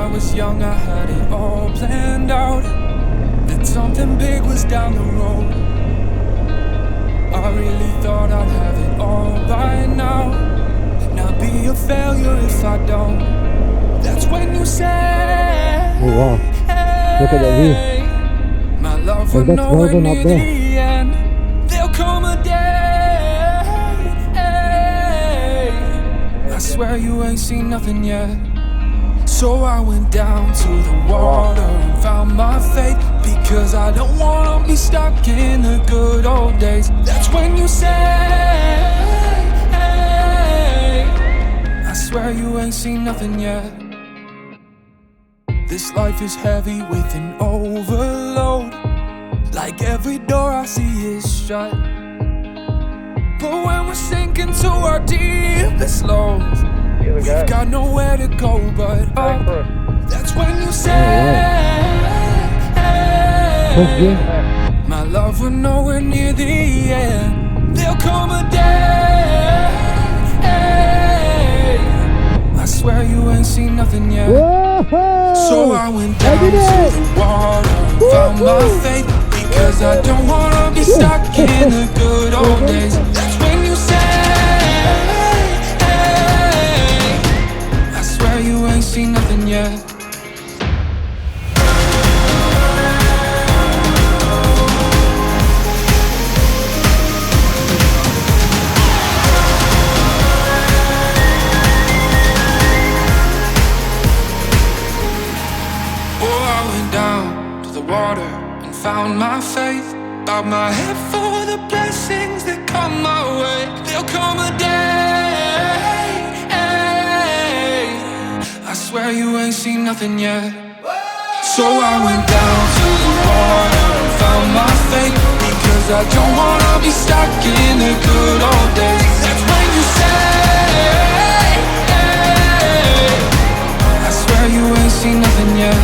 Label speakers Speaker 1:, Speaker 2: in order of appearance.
Speaker 1: I was young, I had it all planned out, that something big was down the road. I really thought I'd have it all by now, not be a failure if I don't. That's when you say,
Speaker 2: Oh wow, look at that view.
Speaker 1: My love
Speaker 2: Well,
Speaker 1: will
Speaker 2: that's
Speaker 1: nowhere
Speaker 2: Melbourne
Speaker 1: near
Speaker 2: up there.
Speaker 1: the end. There'll come a day, I swear you ain't seen nothing yet. So I went down to the water and found my faith, because I don't wanna be stuck in the good old days. That's when you say, I swear you ain't seen nothing yet. This life is heavy with an overload, like every door I see is shut. But when we're sinking to our deepest lows, we've got nowhere to go but up. That's when you say, my love, we're nowhere near the end. There'll come a day, I swear you ain't seen nothing yet. So I went down to the water and found my faith, because I don't wanna be stuck in the good old days. That's when you say, I swear you ain't seen nothing yet. Water and found my faith, bowed my head for the blessings that come my way. There'll come a day, I swear you ain't seen nothing yet. So I went down to the water and found my faith, because I don't wanna be stuck in the good old days. That's when you say, I swear you ain't seen nothing yet.